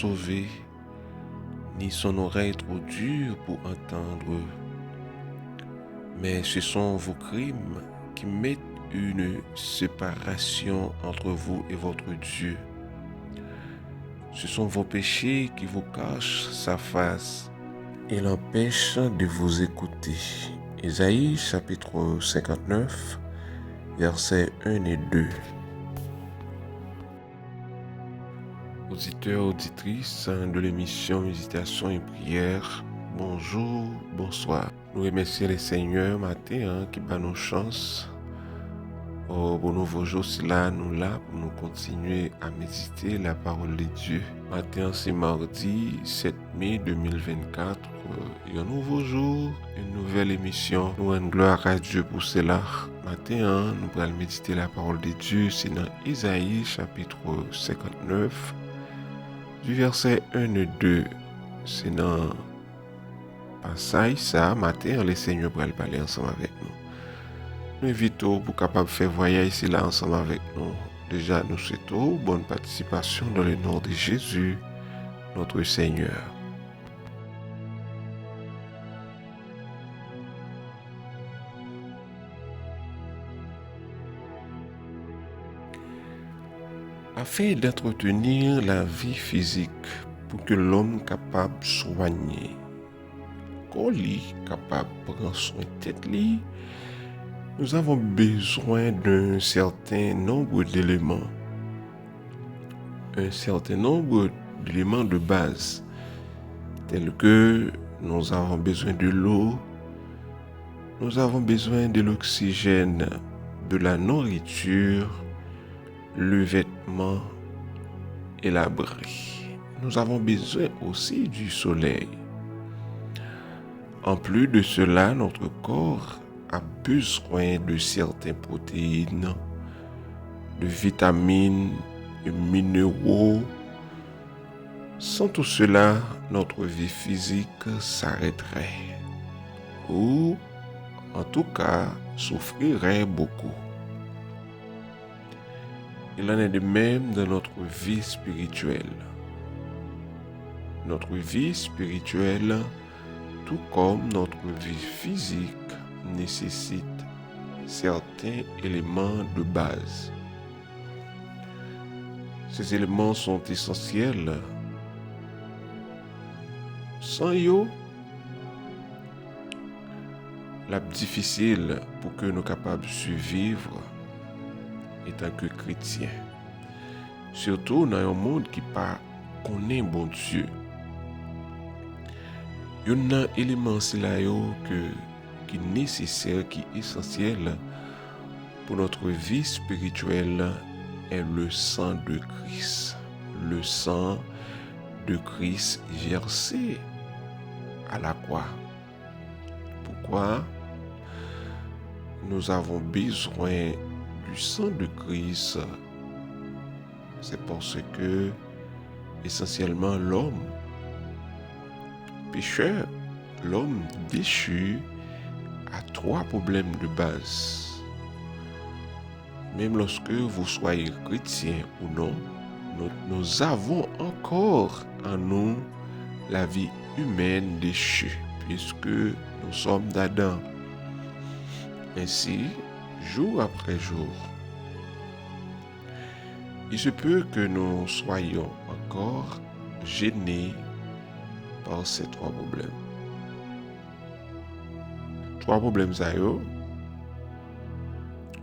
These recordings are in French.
sauvé, ni son oreille trop dure pour entendre. Mais ce sont vos crimes qui mettent une séparation entre vous et votre Dieu. Ce sont vos péchés qui vous cachent sa face et l'empêchent de vous écouter. Ésaïe chapitre 59, versets 1 et 2. Auditeurs, auditrices de l'émission Méditation et Prière, bonjour, bonsoir. Nous remercions le Seigneur matin qui bat nos chances. Pour nouveau jour, c'est là, nous pour nous continuer à méditer la parole de Dieu. Matin, c'est mardi 7 mai 2024. Un nouveau jour, une nouvelle émission. Nous rendons gloire à Dieu pour cela. Matin, nous allons méditer la parole de Dieu. C'est dans Ésaïe chapitre 59, du verset 1 et 2. C'est dans passage ça. Matin, le Seigneur va parler ensemble avec nous. Nous invitons pour capable faire voyager ici là ensemble avec nous. Déjà, nous souhaitons bonne participation dans le nom de Jésus, notre Seigneur. Afin d'entretenir la vie physique pour que l'homme capable de soigner, qu'on lit capable de prendre soin de tête, nous avons besoin d'un certain nombre d'éléments. Un certain nombre d'éléments de base, tels que nous avons besoin de l'eau, nous avons besoin de l'oxygène, de la nourriture, le vêtement et l'abri. Nous avons besoin aussi du soleil. En plus de cela, notre corps a besoin de certaines protéines, de vitamines et minéraux. Sans tout cela, notre vie physique s'arrêterait ou, en tout cas, souffrirait beaucoup. Il en est de même dans notre vie spirituelle. Notre vie spirituelle, tout comme notre vie physique, nécessite certains éléments de base. Ces éléments sont essentiels. Sans eux, la difficile pour que nous soyons capables de survivre étant que chrétiens. Surtout dans un monde qui pas connaît bon Dieu. Il y a un élément qui est nécessaire, qui est essentiel pour notre vie spirituelle, est le sang de Christ. Le sang de Christ versé à la croix. Pourquoi nous avons besoin du sang de Christ? C'est parce que, essentiellement, l'homme pécheur, l'homme déchu, a trois problèmes de base. Même lorsque vous soyez chrétien ou non, nous avons encore en nous la vie humaine déchue, puisque nous sommes d'Adam. Ainsi, jour après jour, il se peut que nous soyons encore gênés par ces trois problèmes. Trois problèmes à eux,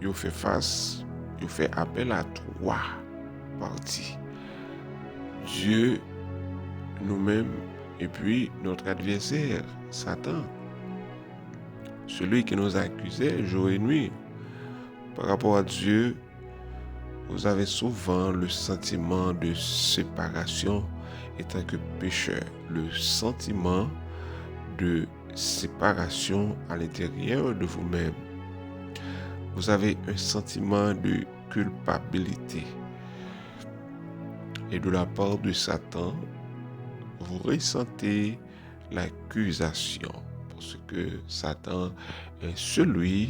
ils fait face, ils fait appel à trois parties. Dieu, nous-mêmes, et puis notre adversaire, Satan. Celui qui nous accusait jour et nuit. Par rapport à Dieu, vous avez souvent le sentiment de séparation étant que pécheur. Le sentiment de séparation à l'intérieur de vous-même. Vous avez un sentiment de culpabilité. Et de la part de Satan, vous ressentez l'accusation. Parce que Satan est celui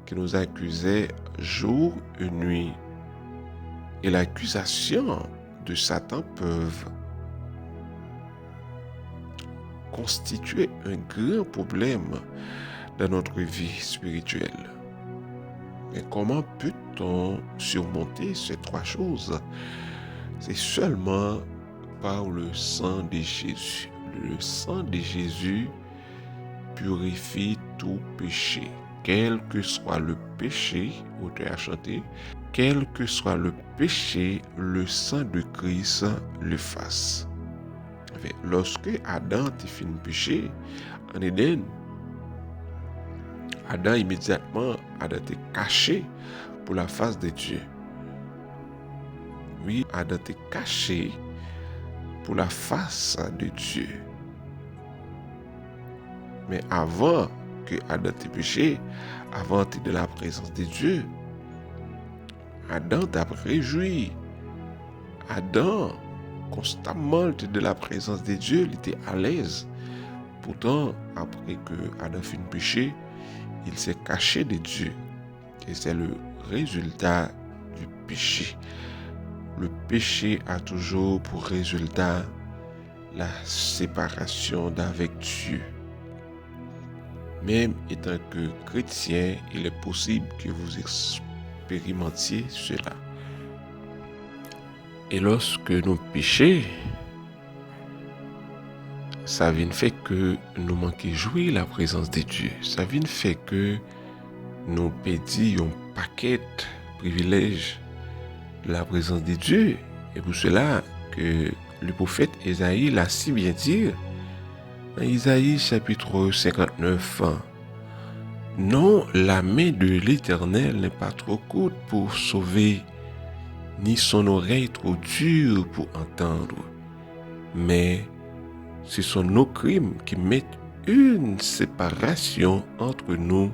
qui nous accusait jour et nuit. Et l'accusation de Satan peuvent constituait un grand problème dans notre vie spirituelle. Mais comment peut-on surmonter ces trois choses? C'est seulement par le sang de Jésus. Le sang de Jésus purifie tout péché. Quel que soit le péché, auteur a chanté, quel que soit le péché, le sang de Christ le fasse. Lorsque Adam a fait un péché en Éden, Adam immédiatement a été caché pour la face de Dieu. Oui, Adam était caché pour la face de Dieu. Mais avant que Adam ait péché, avant d'être de la présence de Dieu, Adam t'a réjoui. Adam, constamment de la présence de Dieu, il était à l'aise. Pourtant, après que Adam fit un péché, il s'est caché de Dieu. Et c'est le résultat du péché. Le péché a toujours pour résultat la séparation d'avec Dieu. Même étant que chrétien, il est possible que vous expérimentiez cela. Et lorsque nous péchons, ça vient fait que nous manquons jouir la présence de Dieu. Ça vient fait que nous perdons un paquet de privilèges de la présence de Dieu. Et pour cela que le prophète Isaïe l'a si bien dit, dans Isaïe chapitre 59, non, la main de l'Éternel n'est pas trop courte pour sauver, ni son oreille trop dure pour entendre, mais ce sont nos crimes qui mettent une séparation entre nous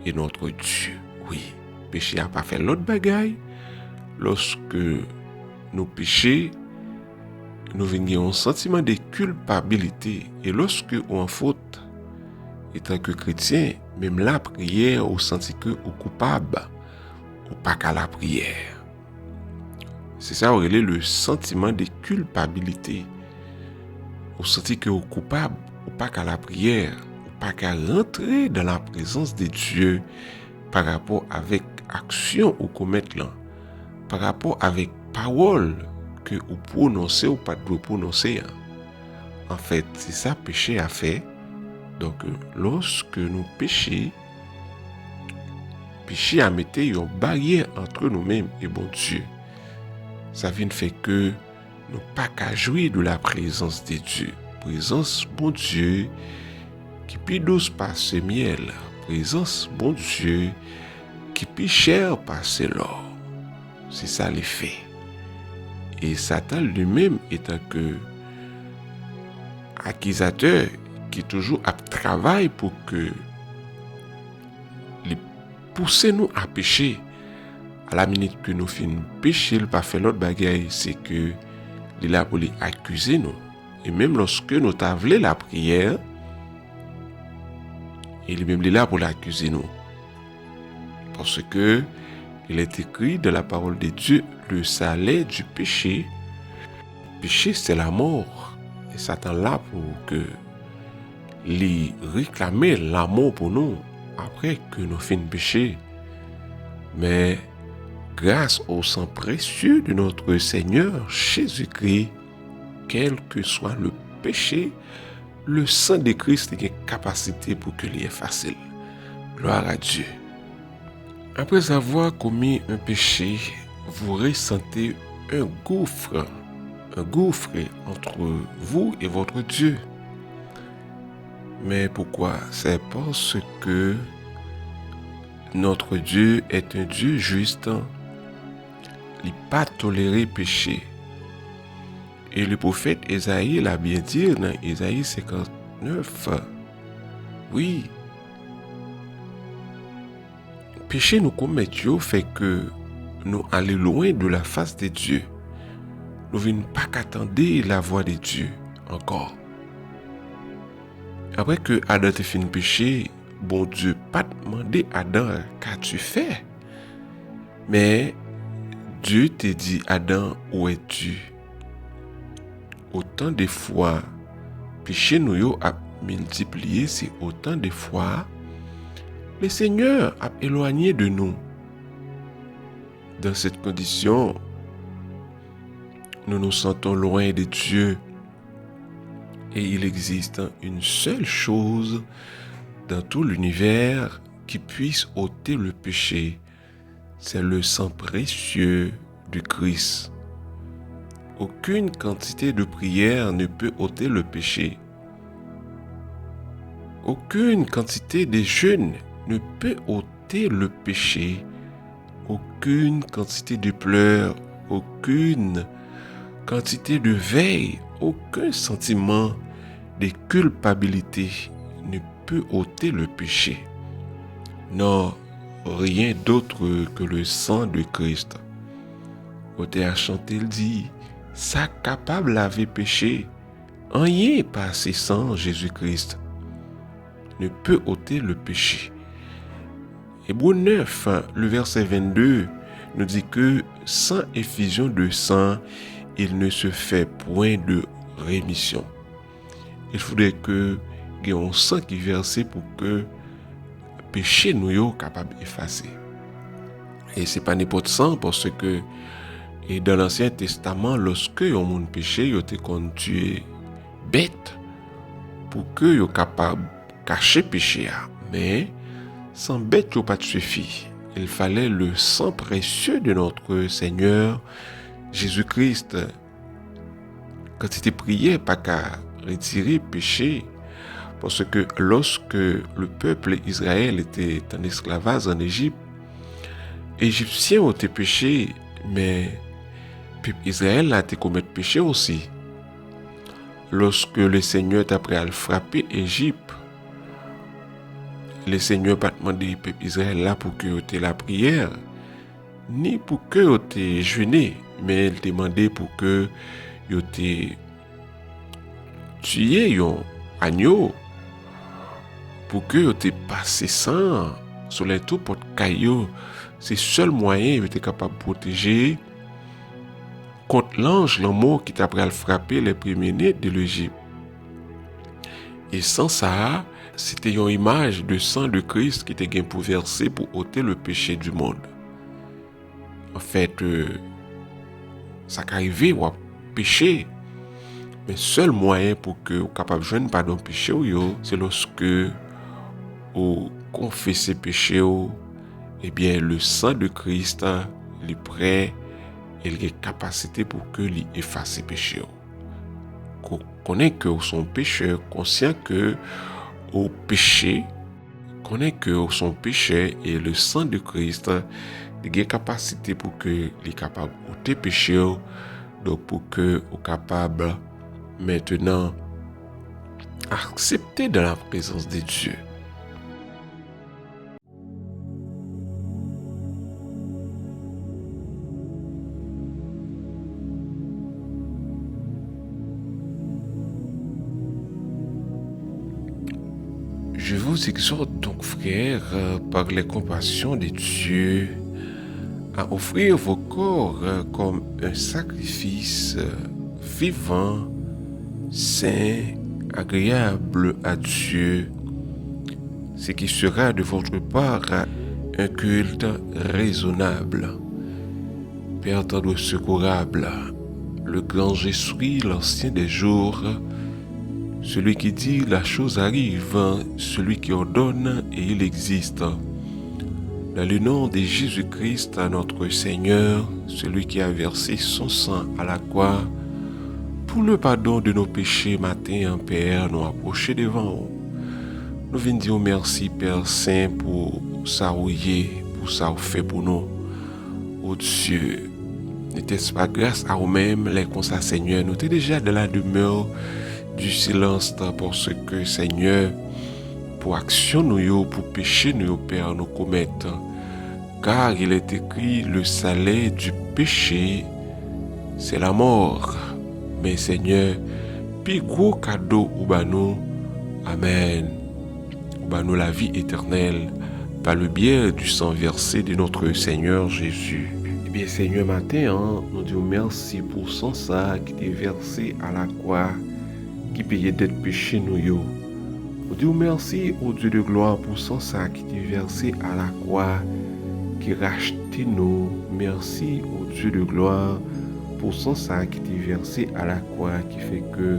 et notre Dieu. Oui, péché n'a pas fait l'autre bagaille. Lorsque nous péchons, nous venons un sentiment de culpabilité. Et lorsque on en faute, étant que chrétien, même la prière, on senti que on coupable, ou pas qu'à la prière. C'est ça, on est le sentiment de culpabilité. On senti que on coupable, ou pas qu'à la prière, ou pas qu'à rentrer dans la présence de Dieu par rapport avec action ou commettre là, par rapport avec parole que vous prononcez ou pas de prononcer. En fait, c'est ça péché a fait. Donc, lorsque nous péchons, péché a mis une barrière entre nous-mêmes et bon Dieu. Ça vient faire que nous pas qu'à jouir de la présence de Dieu. Présence bon Dieu qui plus douce par ce miel. Présence bon Dieu qui plus cher par ce l'or. C'est ça l'effet. Et Satan lui-même étant que accusateur qui toujours a travail pour que les pousser nous à pécher. À la minute que nous finissons pécher, il pas fait l'autre bagaille, c'est que il est là pour les accuser nous. Et même lorsque nous t'avons la prière, il est même là pour l'accuser nous. Parce que il est écrit dans la parole de Dieu, le salaire du péché, c'est la mort. Et Satan là pour que les réclamer l'amour pour nous après que nous finissons péché. Mais grâce au sang précieux de notre Seigneur Jésus-Christ, quel que soit le péché, le sang de Christ a une capacité pour que l'il est facile. Gloire à Dieu. Après avoir commis un péché, vous ressentez un gouffre entre vous et votre Dieu. Mais pourquoi? C'est parce que notre Dieu est un Dieu juste. Il n'a pas toléré péché. Et le prophète Isaïe l'a bien dit dans Isaïe 59. Oui. Péché nous commettons fait que nous allons loin de la face de Dieu. Nous ne venons pas qu'attendre la voix de Dieu encore. Après que Adam a fait un péché, bon Dieu pas demandé à Adam qu'as-tu fait. Mais Dieu te dit, Adam, où es-tu? Autant de fois péché nous yo a multiplié, c'est autant de fois le Seigneur a éloigné de nous. Dans cette condition, nous nous sentons loin de Dieu. Et il existe une seule chose dans tout l'univers qui puisse ôter le péché. C'est le sang précieux du Christ. Aucune quantité de prière ne peut ôter le péché. Aucune quantité de jeûne ne peut ôter le péché. Aucune quantité de pleurs, aucune quantité de veille, aucun sentiment de culpabilité ne peut ôter le péché. Non, rien d'autre que le sang de Christ. Côté à chanter, il dit, ça capable laver péché. Rien par ses sangs, Jésus-Christ, ne peut ôter le péché. Hébreux 9, le verset 22, nous dit que sans effusion de sang, il ne se fait point de rémission. Il faudrait que il y ait un sang qui versé pour que le péché nous soit capable d'effacer. Et ce n'est pas n'importe sang parce que et dans l'Ancien Testament, lorsque un monde péché, il était tué bête pour que soit capable de cacher le péché. Mais sans bête, il pas suffit. Il fallait le sang précieux de notre Seigneur Jésus-Christ. Quand il était prié, pas qu'à retirer le péché. Parce que lorsque le peuple Israël était en esclavage en Égypte, les Égyptiens ont été péchés, mais le peuple Israël a été commis péché aussi. Lorsque le Seigneur t'a pris à le frapper Égypte, le Seigneur n'a pas demandé au peuple Israël là pour que ait la prière, ni pour que ait jeûné, mais il demandé pour que ait tué un agneau, pour que ait passé sang sur les tout pour caillou. C'est le seul moyen qu'il était capable de protéger contre l'ange, l'amour qui t'a pris à le frapper les premiers-nés de l'Égypte. Et sans ça, c'était une image de sang de Christ qui était pour verser pour ôter le péché du monde. En fait, ça qu'arrive ou péché, mais seul moyen pour que vous capable de joindre pardon péché c'est lorsque vous confessez péché, eh bien le sang de Christ est prêt et il a capacité pour que lui efface les péchés. Connaît que vous sont pécheurs, conscient que au péché, connaît que vous sont pécheurs et le sang de Christ a capacité pour que il est capable ôter péché, donc pour que vous capable maintenant accepter dans la présence de Dieu. Je vous exhorte donc, frères, par les compassions de Dieu, à offrir vos corps comme un sacrifice vivant, saint, agréable à Dieu, ce qui sera de votre part un culte raisonnable. Père tendre secourable, le grand Jésus, l'ancien des jours, celui qui dit la chose arrive, celui qui ordonne et il existe. Dans le nom de Jésus-Christ, notre Seigneur, celui qui a versé son sang à la croix, pour le pardon de nos péchés, matin, Père, nous approcher devant vous. Nous venons dire merci, Père Saint, pour ça pour ça fait pour nous. Oh Dieu, n'était-ce pas grâce à vous-même, les constats, Seigneur, nous sommes déjà dans la demeure du silence, parce que, Seigneur, pour action nous, pour péché nous, Père, nous commettre. Car il est écrit, le salaire du péché, c'est la mort. Mais Seigneur, plus gros cadeau ou nous, Amen. Ou nous la vie éternelle, par le biais du sang versé de notre Seigneur Jésus. Eh bien, Seigneur, matin, nous disons merci pour son sang qui est versé à la croix. qui payait d'être péché nous yo. On dit merci au Dieu de gloire pour son sang qui t'est versé à la croix, qui rachetait nous. Merci au Dieu de gloire pour son sang qui t'est versé à la croix, qui fait que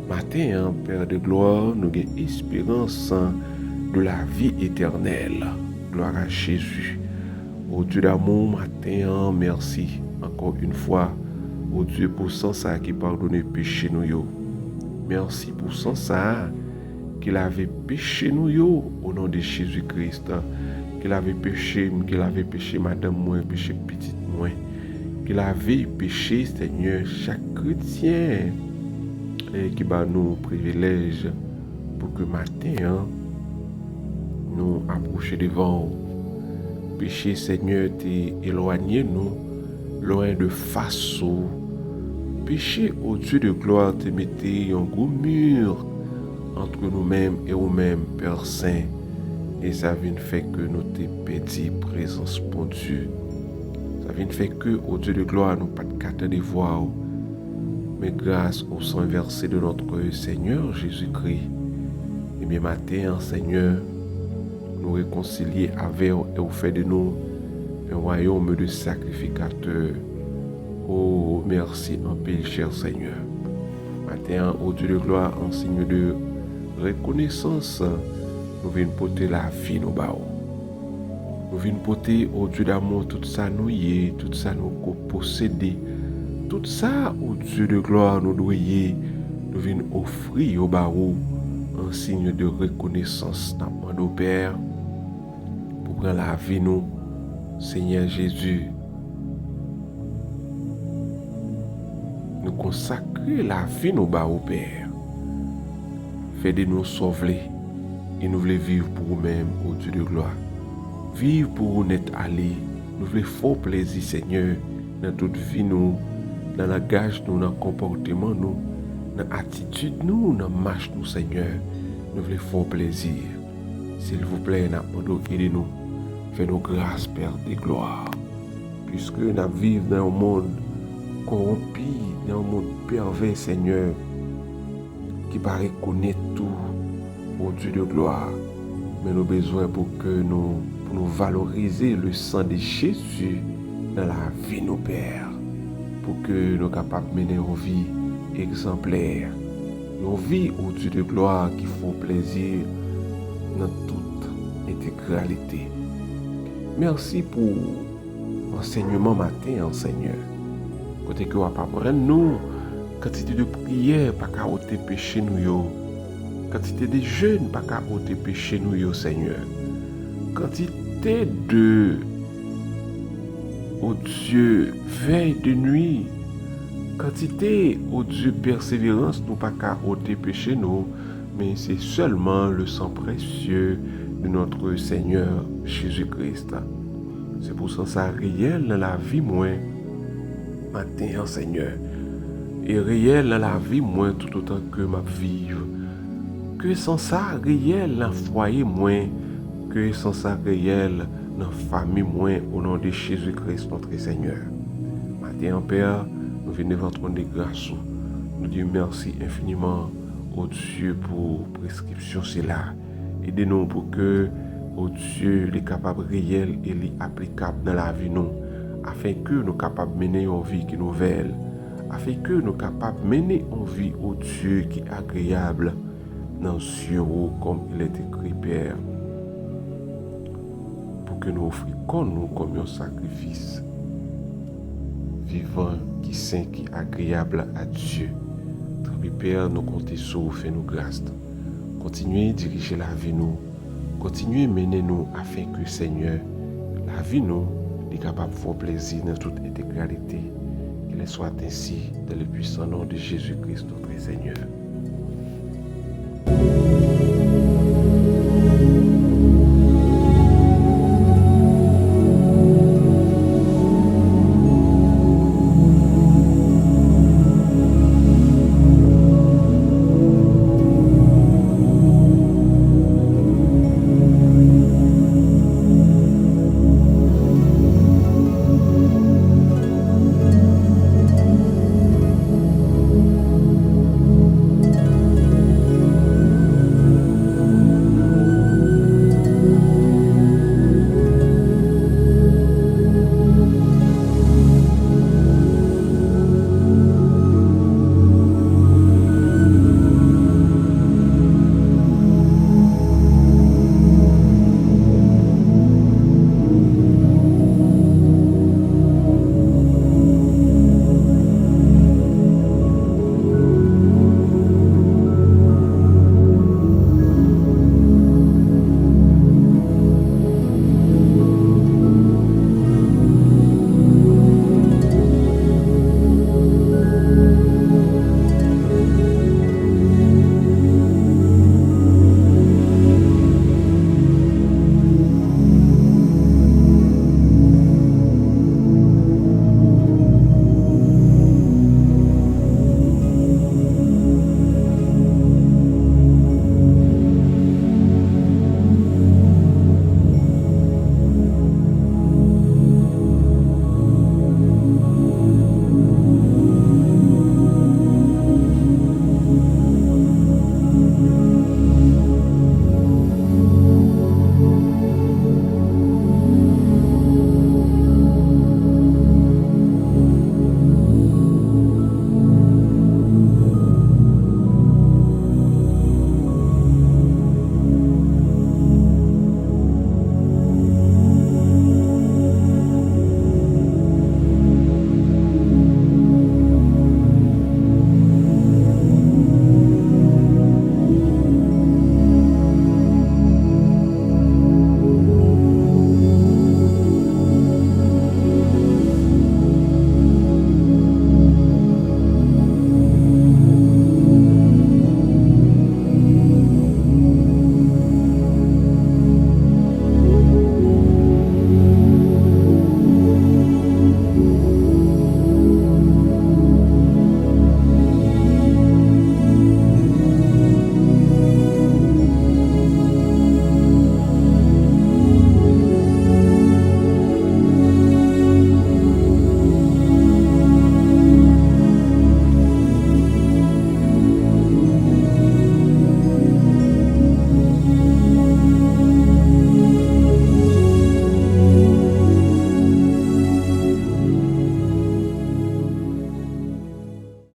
matin, Père de gloire, nous avons espérance de la vie éternelle. Gloire à Jésus. Au Dieu d'amour, matin, merci encore une fois. Au Dieu pour son sang qui pardonne péché nous yo. Merci pour son sang qu'il avait péché nous yo au nom de Jésus-Christ. Qu'il avait péché madame moi, péché petite moi. Qu'il avait péché, Seigneur, chaque chrétien qui va nous privilège pour que matin nous approcher devant. Péché, Seigneur, t'es éloigné nous, loin de face. Péché, au Dieu de gloire, te mettez un gros mur entre nous-mêmes et vous-mêmes, Père Saint. Et ça vient faire que nous t'es perdu présence pour Dieu. Ça vient faire que, au Dieu de gloire, nous pas de carte de voir. Mais grâce au sang versé de notre Seigneur Jésus-Christ, et bien matin, Seigneur, nous réconcilier avec et au fait de nous un royaume de sacrificateurs. Oh, merci en paix, cher Seigneur. Matin, au Dieu de gloire, en signe de reconnaissance, nous venons porter la vie nous bao. Nous venons porter au Dieu d'amour tout ça nous y est, tout ça nous posséder. Tout ça, au Dieu de gloire, nous doyer, nous venons offrir au barreau en signe de reconnaissance dans mon Père pour prendre la vie nous, Seigneur Jésus. Nous consacrer la vie nous barreau Père. Fais de nous sauver et nous voulons vivre pour nous-mêmes, au Dieu de gloire. Vivre pour nous être allés. Nous voulons faire plaisir, Seigneur, dans toute vie nous. Dans la gage nous, dans le comportement nous, dans l'attitude nous, dans la marche nous, Seigneur, nous voulons faire plaisir. S'il vous plaît, nous aidez-nous. Fais-nous grâce, Père de gloire. Puisque nous vivons dans un monde corrompu, dans un monde pervers, Seigneur, qui va reconnaître tout au Dieu de gloire. Mais nous avons besoin pour nous valoriser le sang de Jésus dans la vie de nos pères. Pour que nous soyons capables de mener une vie exemplaire, une vie au Dieu de gloire qui fait plaisir dans toute intégralité. Merci pour l'enseignement matin, Seigneur. Côté que vous apprendre nous, quantité de prières, pas qu'à ôter péché nous, quantité de jeûnes, pas qu'à ôter péché nous, Seigneur. Quantité de ô Dieu, veille de nuit, quantité, ô Dieu, persévérance, nous pas qu'à ôter péché nous, mais c'est seulement le sang précieux de notre Seigneur Jésus-Christ. C'est pour ça réel dans la vie moins, matin, Seigneur, et réel dans la vie moins tout autant que ma vive. Que sans ça réel dans le foyer moins, que sans ça réel dans la famille moins, au nom de Jésus-Christ notre Seigneur. Matin, Père, nous venons devant ton de grâce. Nous disons merci infiniment au Dieu pour prescription cela. Aidez-nous pour que, au Dieu, les capables réels et les applicables dans la vie nous, afin que nous capables de mener une vie qui est nouvelle, afin que nous capables de mener une vie au Dieu qui est agréable dans les cieux comme il est écrit, Père. Que nous offrions nous comme un sacrifice vivant, qui saint, qui agréable à Dieu. Très Père, nous comptons sur vous, fais-nous grâce. Continuez à diriger la vie nous, continuez à mener nous afin que Seigneur, la vie nous, est capable de faire plaisir dans toute intégralité. Qu'il soit ainsi dans le puissant nom de Jésus-Christ notre Seigneur.